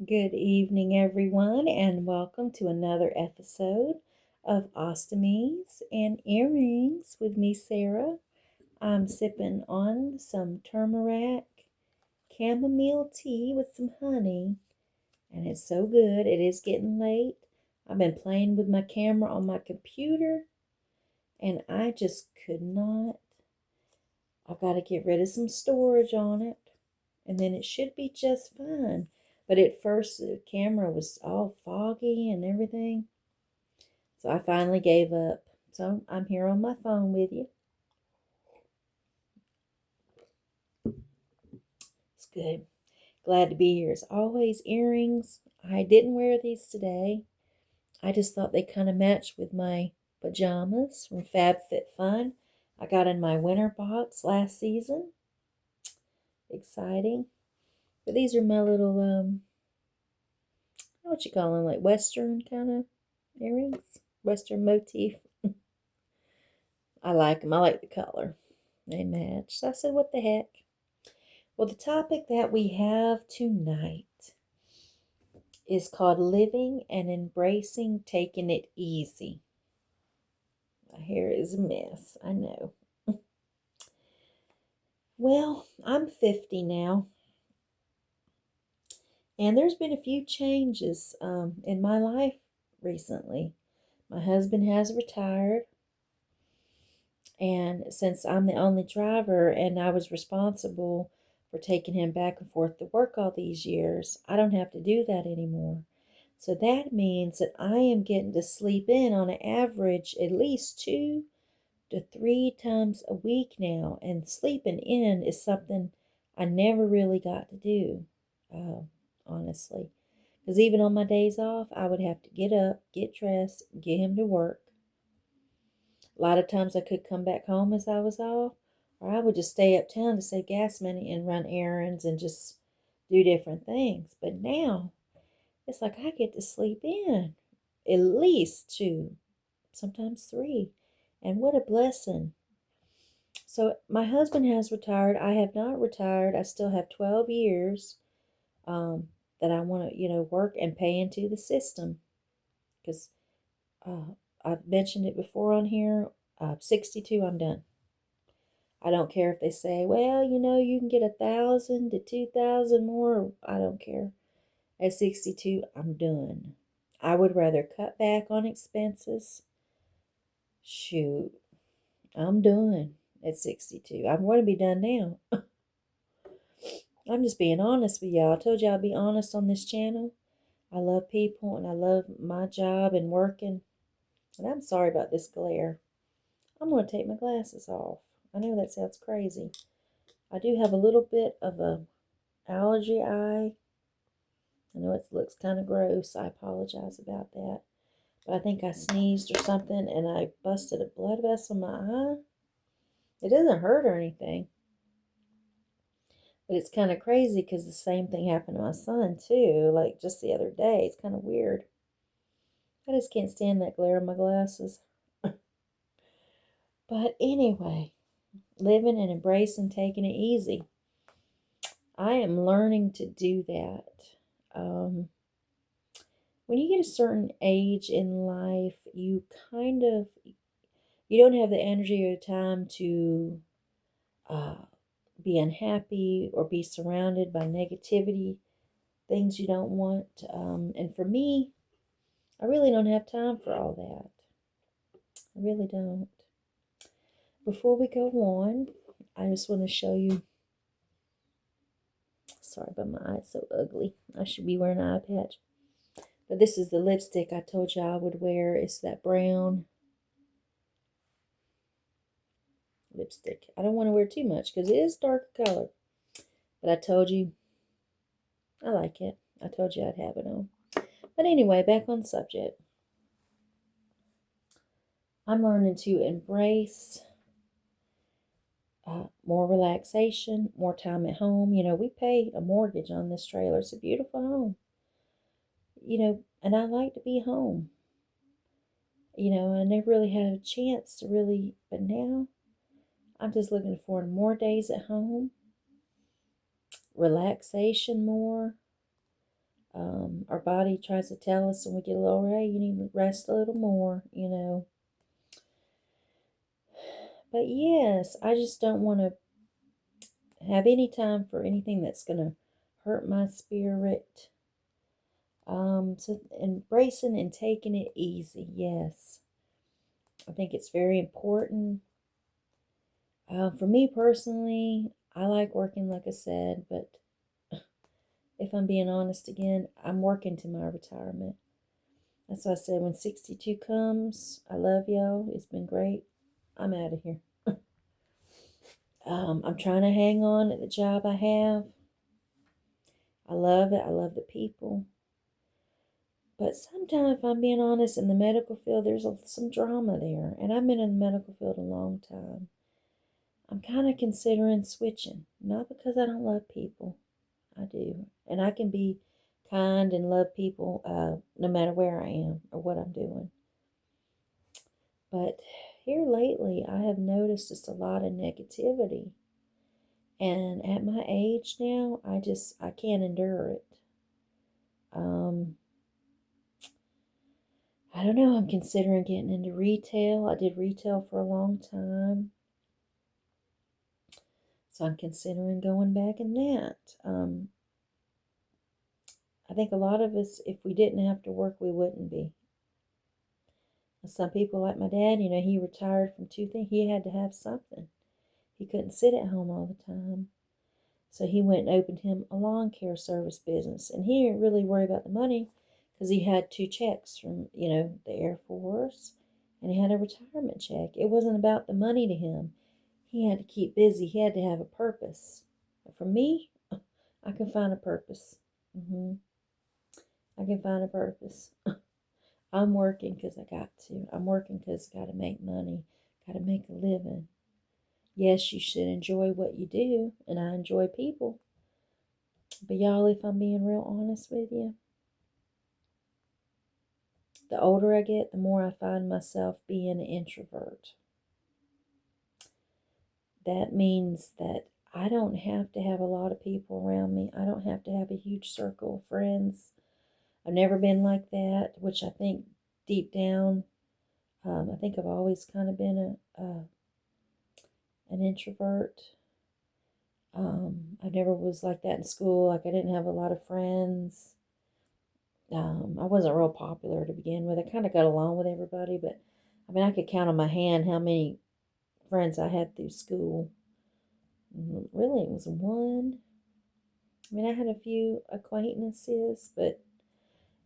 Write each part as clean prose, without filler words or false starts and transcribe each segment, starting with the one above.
Good evening, everyone, and welcome to another episode of Ostomies and Earrings with me, Sarah. I'm sipping on some turmeric chamomile tea with some honey, and it's so good. It is getting late. I've been playing with my camera on my computer, and I just could not. I've got to get rid of some storage on it, and then it should be just fine. But at first, the camera was all foggy and everything. So I finally gave up. So I'm here on my phone with you. It's good. Glad to be here. As always, earrings. I didn't wear these today. I just thought they kind of matched with my pajamas from FabFitFun. I got in my winter box last season. Exciting. But these are my little, what you call them, like Western kind of earrings. Western motif. I like them. I like the color. They match. So I said, what the heck? Well, the topic that we have tonight is called Living and Embracing Taking It Easy. My hair is a mess, I know. Well, I'm 50 now, and there's been a few changes in my life recently. My husband has retired, and since I'm the only driver and I was responsible for taking him back and forth to work all these years, I don't have to do that anymore. So that means that I am getting to sleep in on an average at least 2 to 3 times a week now. And sleeping in is something I never really got to do, honestly. Because even on my days off, I would have to get up, get dressed, get him to work. A lot of times I could come back home as I was off, or I would just stay uptown to save gas money and run errands and just do different things. But now it's like I get to sleep in at least 2, sometimes 3. And what a blessing. So my husband has retired. I have not retired. I still have 12 years that I want to, work and pay into the system. Because I've mentioned it before on here. 62, I'm done. I don't care if they say, well, you can get 1,000 to 2,000 more. I don't care. At 62, I'm done. I would rather cut back on expenses. Shoot, I'm done at 62. I'm going to be done now. I'm just being honest with y'all. I told you I'd be honest on this channel. I love people and I love my job and working. And I'm sorry about this glare. I'm going to take my glasses off. I know that sounds crazy. I do have a little bit of a allergy eye. I know it looks kind of gross. I apologize about that. But I think I sneezed or something and I busted a blood vessel in my eye. It doesn't hurt or anything. But it's kind of crazy because the same thing happened to my son too. Like just the other day. It's kind of weird. I just can't stand that glare on my glasses. But anyway, living and embracing, taking it easy. I am learning to do that. When you get a certain age in life, you don't have the energy or time to uh, be unhappy or be surrounded by negativity, things you don't want. And for me, I really don't have time for all that. I really don't. Before we go on, I just want to show you. Sorry, but my eye's so ugly. I should be wearing an eye patch. But this is the lipstick I told you I would wear. It's that brown lipstick. I don't want to wear too much because it is dark color. But I told you I like it. I told you I'd have it on. But anyway, back on subject. I'm learning to embrace more relaxation, more time at home. We pay a mortgage on this trailer. It's a beautiful home. And I like to be home. I never really had a chance to really, but now I'm just looking forward to more days at home, relaxation more, Our body tries to tell us when we get a little, hey, you need to rest a little more, you know. But yes, I just don't want to have any time for anything that's going to hurt my spirit. So embracing and taking it easy, yes. I think it's very important. For me personally, I like working, like I said, but if I'm being honest again, I'm working to my retirement. That's why I said when 62 comes, I love y'all. It's been great. I'm out of here. I'm trying to hang on at the job I have. I love it. I love the people. But sometimes, if I'm being honest, in the medical field, there's some drama there. And I've been in the medical field a long time. I'm kind of considering switching. Not because I don't love people. I do. And I can be kind and love people no matter where I am or what I'm doing. But here lately, I have noticed just a lot of negativity. And at my age now, I can't endure it. I don't know. I'm considering getting into retail. I did retail for a long time. So I'm considering going back in that. I think a lot of us, if we didn't have to work, we wouldn't be. Some people, like my dad, he retired from two things. He had to have something. He couldn't sit at home all the time. So he went and opened him a lawn care service business. And he didn't really worry about the money because he had two checks from, the Air Force, and he had a retirement check. It wasn't about the money to him. He had to keep busy. He had to have a purpose. But for me, I can find a purpose. I can find a purpose. I'm working because I got to. I'm working because I got to make money, got to make a living. Yes, you should enjoy what you do, and I enjoy people. But y'all, if I'm being real honest with you, the older I get, the more I find myself being an introvert. That means that I don't have to have a lot of people around me. I don't have to have a huge circle of friends. I've never been like that, which I think deep down, I think I've always kind of been an introvert. I never was like that in school. Like I didn't have a lot of friends. I wasn't real popular to begin with. I kind of got along with everybody, but I mean, I could count on my hand how many friends I had through school. Really, it was one. I mean, I had a few acquaintances, but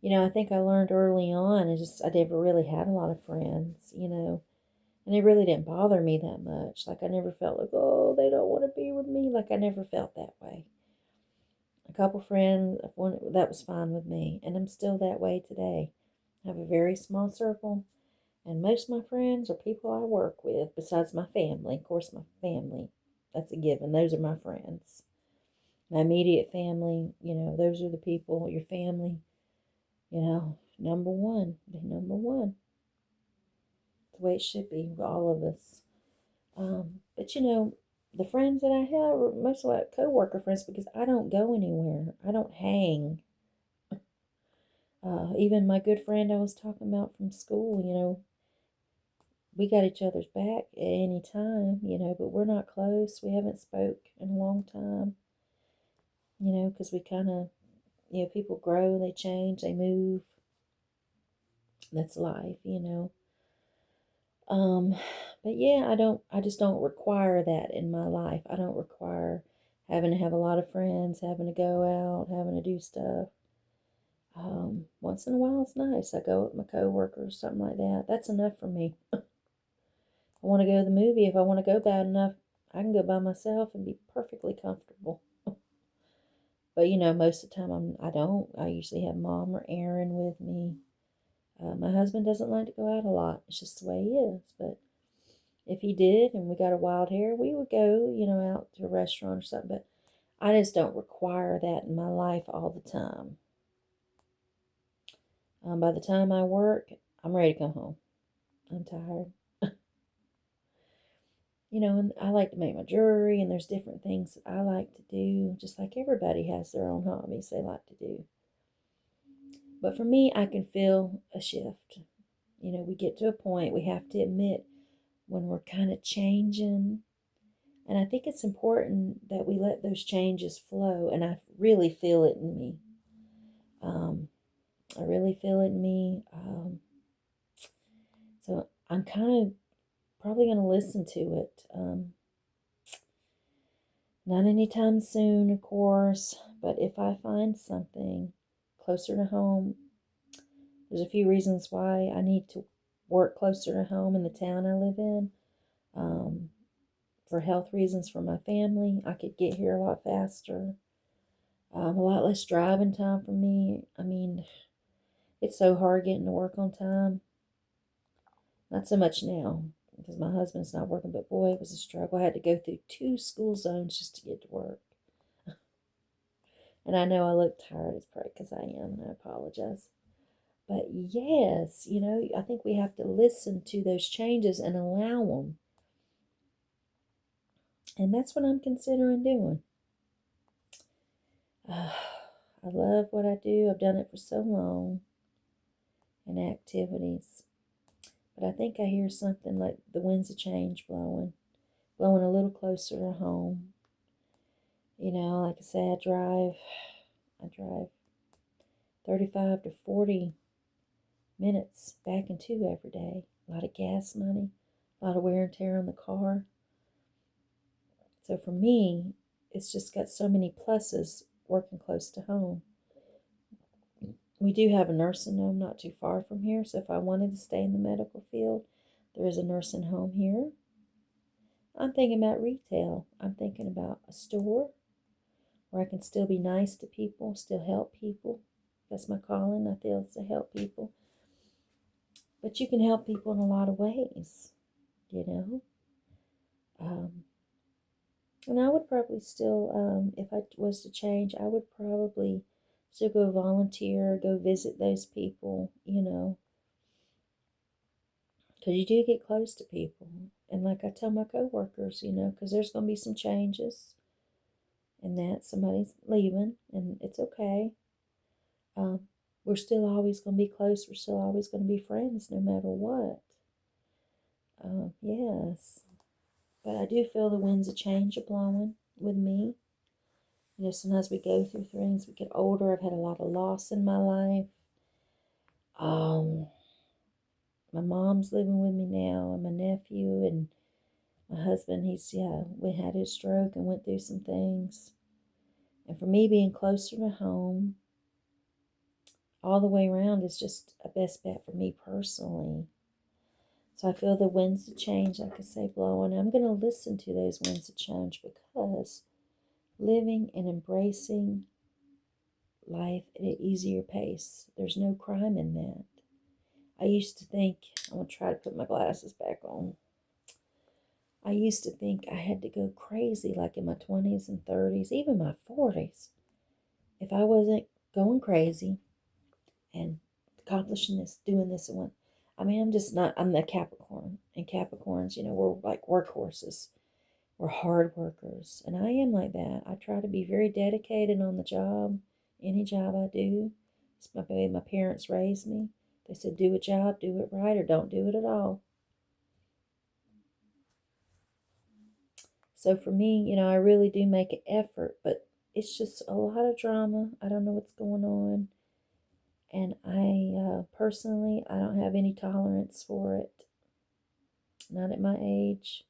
I think I learned early on. I never really had a lot of friends, and it really didn't bother me that much. Like I never felt like, oh, they don't want to be with me. Like I never felt that way. A couple friends, one that was fine with me, and I'm still that way today. I have a very small circle, and most of my friends are people I work with, besides my family. Of course, my family, that's a given. Those are my friends. My immediate family, those are the people, your family, number one. Number one. The way it should be with all of us. But the friends that I have are mostly like co-worker friends because I don't go anywhere. I don't hang. Even my good friend I was talking about from school, we got each other's back at any time, but we're not close. We haven't spoke in a long time, because we kind of, people grow, they change, they move. That's life. Um, but yeah, I just don't require that in my life. I don't require having to have a lot of friends, having to go out, having to do stuff. Once in a while it's nice. I go with my coworkers, something like that. That's enough for me. I want to go to the movie. If I want to go bad enough, I can go by myself and be perfectly comfortable. But most of the time I don't. I usually have Mom or Aaron with me. My husband doesn't like to go out a lot. It's just the way he is. But if he did and we got a wild hair, we would go, out to a restaurant or something. But I just don't require that in my life all the time. By the time I work, I'm ready to come home. I'm tired. And I like to make my jewelry, and there's different things that I like to do, just like everybody has their own hobbies they like to do. But for me, I can feel a shift. We get to a point we have to admit when we're kind of changing. And I think it's important that we let those changes flow. And I really feel it in me. I really feel it in me. So I'm kind of probably going to listen to it. Not anytime soon, of course, but if I find something closer to home, there's a few reasons why I need to work closer to home in the town I live in. For health reasons for my family, I could get here a lot faster. A lot less driving time for me. I mean, it's so hard getting to work on time. Not so much now because my husband's not working, but boy, it was a struggle. I had to go through 2 school zones just to get to work. And I know I look tired. It's probably because I am, and I apologize. But yes, I think we have to listen to those changes and allow them. And that's what I'm considering doing. I love what I do. I've done it for so long in activities. But I think I hear something like the winds of change blowing a little closer to home. Like I say, I drive 35 to 40 minutes back and to every day. A lot of gas money, a lot of wear and tear on the car. So for me, it's just got so many pluses working close to home. We do have a nursing home not too far from here, so if I wanted to stay in the medical field, there is a nursing home here. I'm thinking about retail. I'm thinking about a store where I can still be nice to people, still help people. That's my calling, I feel, is to help people. But you can help people in a lot of ways, you know. And I would probably still, if I was to change, I would probably still go volunteer, go visit those people, because you do get close to people. And like I tell my coworkers, because there's going to be some changes and that somebody's leaving, and it's okay. Um, we're still always going to be close. We're still always going to be friends no matter what. Yes. But I do feel the winds of change are blowing with me. Sometimes we go through things, we get older. I've had a lot of loss in my life. My mom's living with me now, and my nephew, and my husband, we had his stroke and went through some things. And for me, being closer to home all the way around is just a best bet for me personally. So I feel the winds of change, like I say, blowing. I'm going to listen to those winds of change because living and embracing life at an easier pace, there's no crime in that. I used to think, I'm going to try to put my glasses back on. I used to think I had to go crazy like in my 20s and 30s, even my 40s. If I wasn't going crazy and accomplishing this, doing this and one. I'm just not, I'm the Capricorn. And Capricorns, we're like workhorses. We're hard workers. And I am like that. I try to be very dedicated on the job, any job I do. It's the way my parents raised me. They said, do a job, do it right, or don't do it at all. So for me, I really do make an effort, but it's just a lot of drama. I don't know what's going on. And I personally, I don't have any tolerance for it. Not at my age.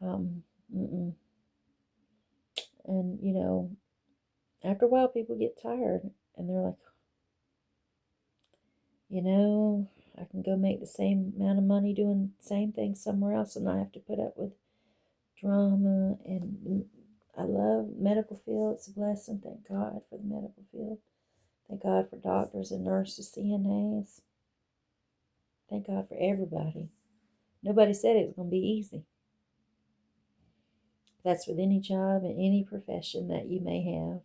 Mm-mm. And, after a while, people get tired and they're like, I can go make the same amount of money doing the same thing somewhere else and I have to put up with drama. And I love medical field. It's a blessing. Thank God for the medical field. Thank God for doctors and nurses, CNAs. Thank God for everybody. Nobody said it was going to be easy. That's with any job and any profession that you may have.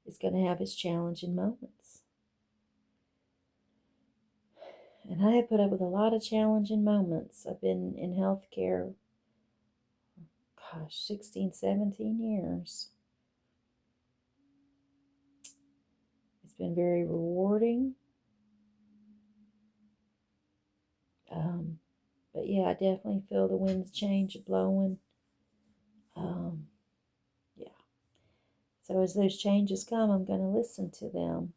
It's going to have its challenging moments. And I have put up with a lot of challenging moments. I've been in healthcare, 16, 17 years. It's been very rewarding. But yeah, I definitely feel the winds change blowing. Yeah. So as those changes come, I'm going to listen to them.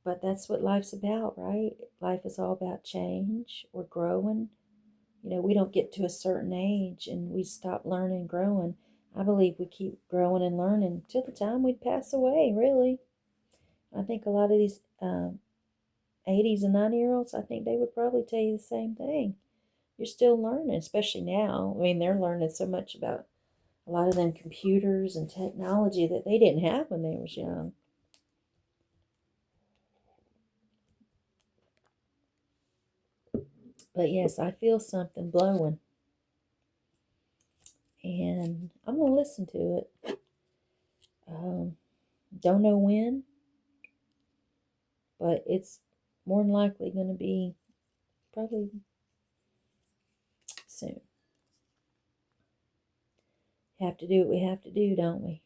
But that's what life's about, right? Life is all about change. We're growing. We don't get to a certain age and we stop learning and growing. I believe we keep growing and learning till the time we'd pass away, really. I think a lot of these 80s and 90-year-olds, I think they would probably tell you the same thing. You're still learning, especially now. I mean, they're learning so much about a lot of them computers and technology that they didn't have when they was young. But yes, I feel something blowing. And I'm going to listen to it. Don't know when, but it's more than likely going to be probably soon. Have to do what we have to do, don't we?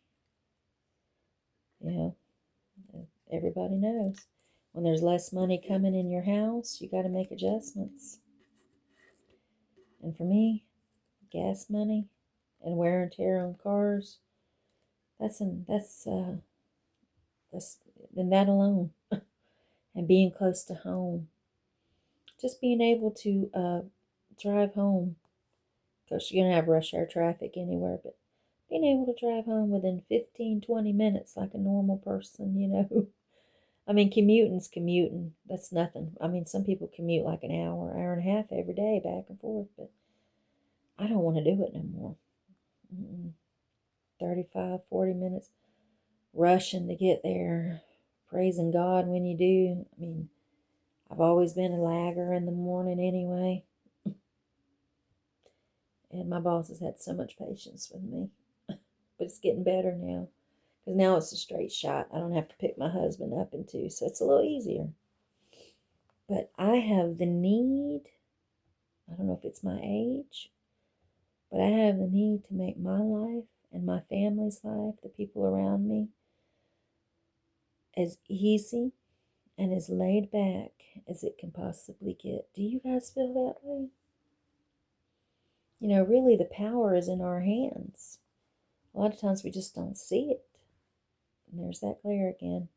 Everybody knows. When there's less money coming in your house, you got to make adjustments. And for me, gas money and wear and tear on cars, that's then that alone. And being close to home. Just being able to drive home. Because you're going to have rush hour traffic anywhere, but being able to drive home within 15, 20 minutes like a normal person. I mean, commuting's commuting. That's nothing. I mean, some people commute like an hour, hour and a half every day back and forth, but I don't want to do it no more. 35, 40 minutes rushing to get there, praising God when you do. I mean, I've always been a lagger in the morning anyway. And my boss has had so much patience with me. But it's getting better now. Because now it's a straight shot. I don't have to pick my husband up in two. So it's a little easier. But I have the need. I don't know if it's my age. But I have the need to make my life and my family's life, the people around me, as easy and as laid back as it can possibly get. Do you guys feel that way? Really the power is in our hands. A lot of times we just don't see it. And there's that glare again.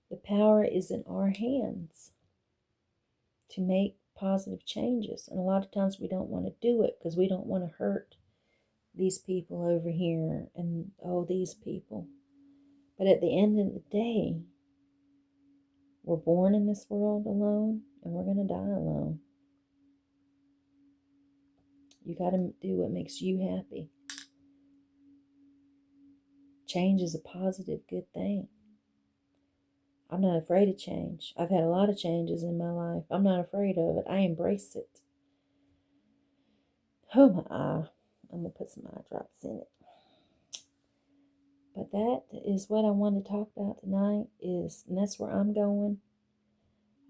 The power is in our hands to make positive changes. And a lot of times we don't want to do it because we don't want to hurt these people over here and these people. But at the end of the day, we're born in this world alone and we're going to die alone. You got to do what makes you happy. Change is a positive, good thing. I'm not afraid of change. I've had a lot of changes in my life. I'm not afraid of it. I embrace it. Oh, my eye. I'm going to put some eye drops in it. But that is what I want to talk about tonight, and that's where I'm going.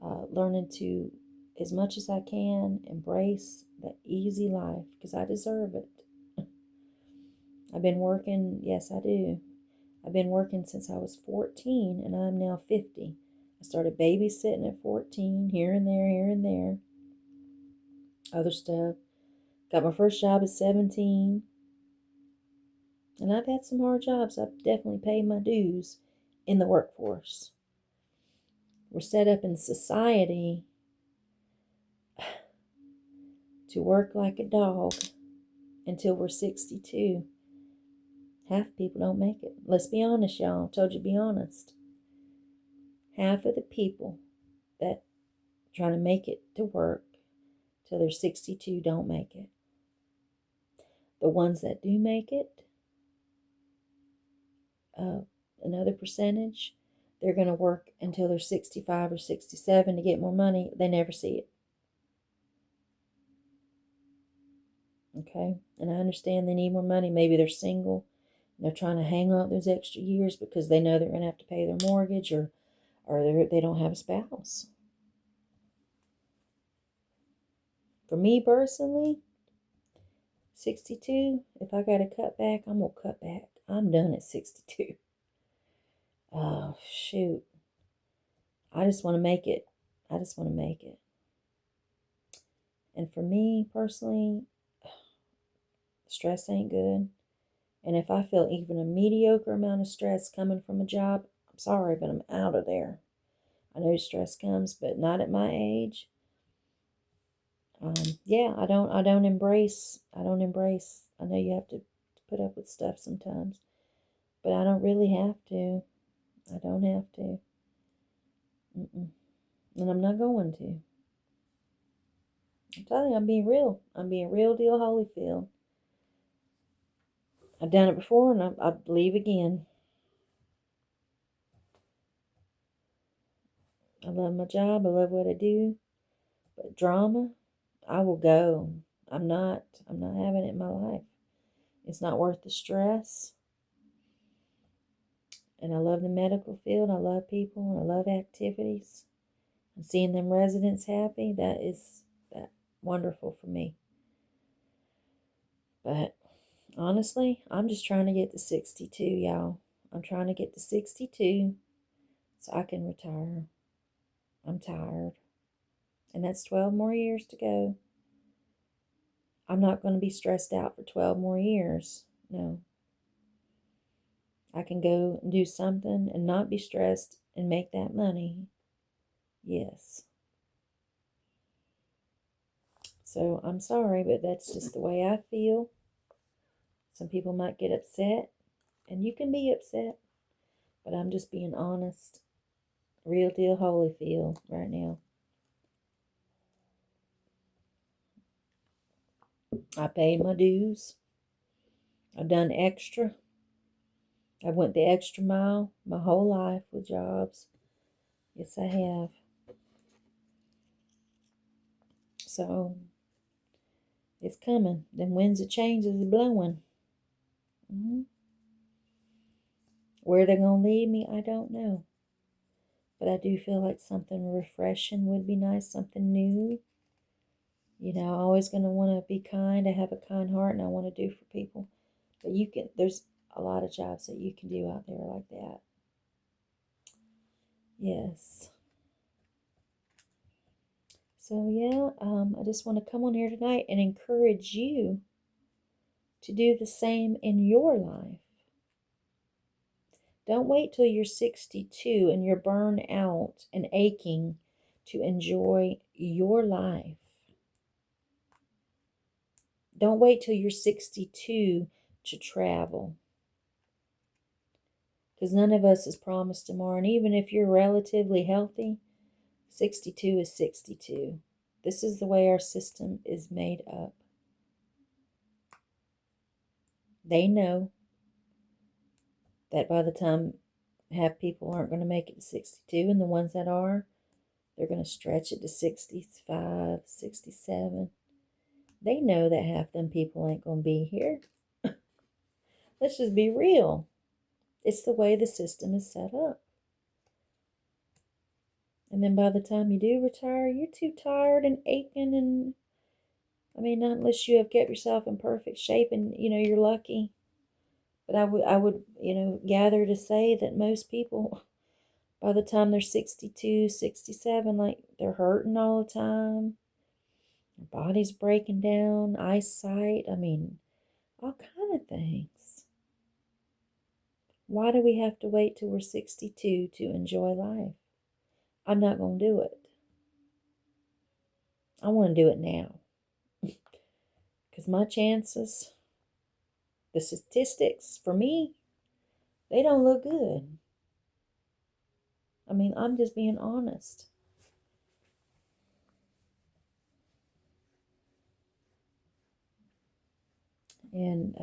Learning to, as much as I can, embrace the easy life because I deserve it. I've been working, yes, I do. I've been working since I was 14 and I'm now 50. I started babysitting at 14, here and there, other stuff. Got my first job at 17. And I've had some hard jobs. I've definitely paid my dues in the workforce. We're set up in society to work like a dog until we're 62. Half people don't make it. Let's be honest, y'all. I told you to be honest. Half of the people that trying to make it to work till they're 62 don't make it. The ones that do make it, another percentage, they're going to work until they're 65 or 67 to get more money. They never see it. Okay? And I understand they need more money. Maybe they're single. And they're trying to hang out those extra years because they know they're going to have to pay their mortgage or they don't have a spouse. For me personally, 62, if I got to cut back, I'm going to cut back. I'm done at 62. Oh, shoot. I just want to make it. I just want to make it. And for me personally, stress ain't good. And if I feel even a mediocre amount of stress coming from a job, I'm sorry, but I'm out of there. I know stress comes, but not at my age. Yeah, I don't embrace. I know you have to put up with stuff sometimes, but I don't really have to. I don't have to. Mm-mm. And I'm not going to. I'm telling you, I'm being real. I'm being real deal Holyfield. I've done it before, and I believe again. I love my job. I love what I do. But drama, I will go. I'm not having it in my life. It's not worth the stress. And I love the medical field. I love people and I love activities. And seeing them residents happy, that wonderful for me. But honestly, I'm just trying to get to 62, y'all. I'm trying to get to 62 so I can retire. I'm tired. And that's 12 more years to go. I'm not going to be stressed out for 12 more years. No. I can go and do something and not be stressed and make that money. Yes. So I'm sorry, but that's just the way I feel. Some people might get upset, and you can be upset, but I'm just being honest. Real deal Holyfield right now. I paid my dues. I've done extra. I went the extra mile my whole life with jobs. Yes, I have. So it's coming. Them winds of change is blowing. Mm-hmm. Where they're going to lead me, I don't know. But I do feel like something refreshing would be nice, something new. You know, I'm always going to want to be kind. I have a kind heart and I want to do for people. But there's a lot of jobs that you can do out there like that. Yes. So, yeah, I just want to come on here tonight and encourage you to do the same in your life. Don't wait till you're 62 and you're burned out and aching to enjoy your life. Don't wait till you're 62 to travel. Because none of us is promised tomorrow. And even if you're relatively healthy, 62 is 62. This is the way our system is made up. They know that by the time half people aren't going to make it to 62, and the ones that are, they're going to stretch it to 65, 67. They know that half them people ain't going to be here. Let's just be real. It's the way the system is set up. And then by the time you do retire, you're too tired and aching and not unless you have kept yourself in perfect shape and you're lucky. But I would gather to say that most people by the time they're 62, 67, like they're hurting all the time. Their body's breaking down, eyesight, all kind of things. Why do we have to wait till we're 62 to enjoy life? I'm not going to do it. I want to do it now. Because my chances, the statistics for me, they don't look good. I'm just being honest. And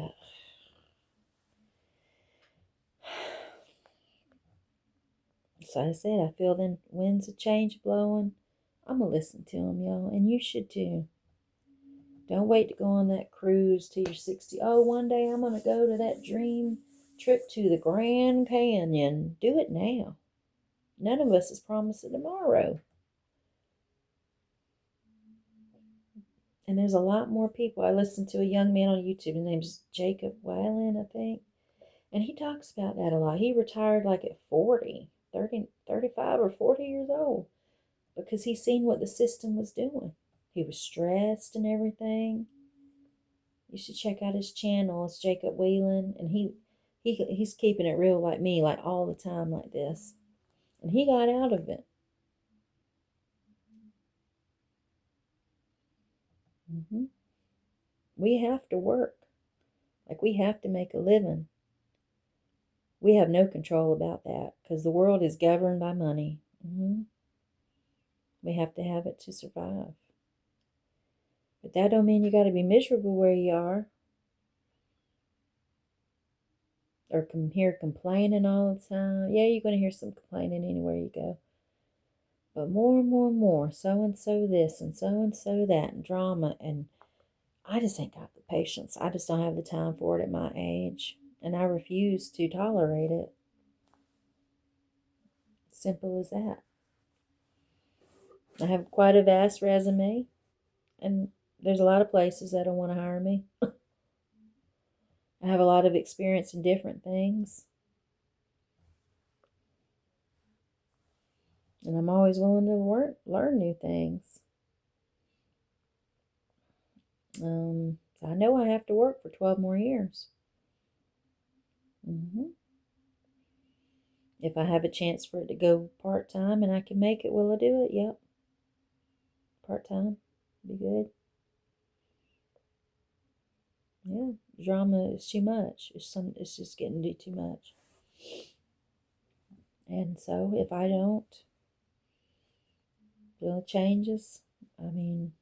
so I said, I feel them winds of change blowing. I'm going to listen to them, y'all. And you should too. Don't wait to go on that cruise till you're 60. Oh, one day I'm going to go to that dream trip to the Grand Canyon. Do it now. None of us is promised tomorrow. And there's a lot more people. I listened to a young man on YouTube. His name's Jacob Weiland, I think. And he talks about that a lot. He retired like at 40, 30, 35 or 40 years old because he seen what the system was doing. He was stressed and everything. You should check out his channel. It's Jacob Whelan, and he's keeping it real like me, like all the time like this. And he got out of it. We have to work. Like we have to make a living. We have no control about that because the world is governed by money. We have to have it to survive. But that don't mean you got to be miserable where you are. Or hear complaining all the time. Yeah, you're going to hear some complaining anywhere you go. But more and more and more, so this and so that, and drama. And I just ain't got the patience. I just don't have the time for it at my age. And I refuse to tolerate it. Simple as that. I have quite a vast resume. And there's a lot of places that don't want to hire me. I have a lot of experience in different things. And I'm always willing to learn new things. So I know I have to work for 12 more years. If I have a chance for it to go part-time and I can make it, will I do it? Yep. Part-time. Be good. Yeah. Drama is too much. It's just getting to be too much. And so if I don't feel changes, and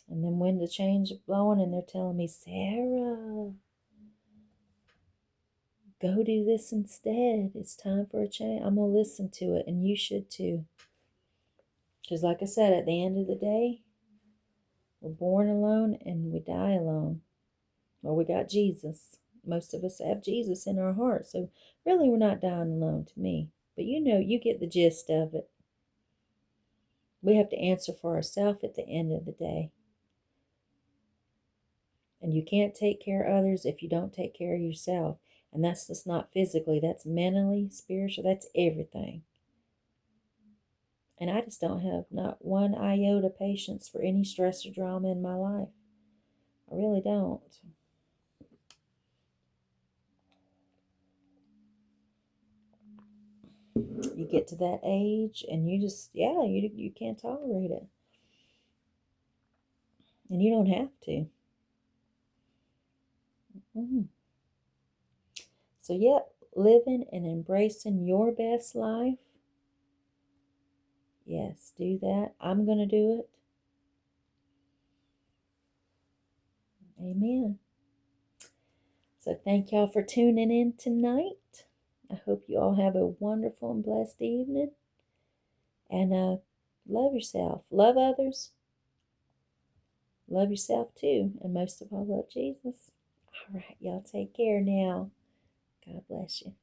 then when the change is blowing and they're telling me, Sarah, go do this instead. It's time for a change. I'm going to listen to it, and you should too. Because like I said, at the end of the day, we're born alone and we die alone. Well, we got Jesus. Most of us have Jesus in our hearts. So really, we're not dying alone to me. But you get the gist of it. We have to answer for ourselves at the end of the day. And you can't take care of others if you don't take care of yourself. And that's just not physically. That's mentally, spiritual. That's everything. And I just don't have not one iota patience for any stress or drama in my life. I really don't. You get to that age and you just, you can't tolerate it. And you don't have to. So, living and embracing your best life. Yes, do that. I'm going to do it. Amen. So, thank y'all for tuning in tonight. I hope you all have a wonderful and blessed evening. And love yourself. Love others. Love yourself too. And most of all, love Jesus. All right, y'all take care now. God bless you.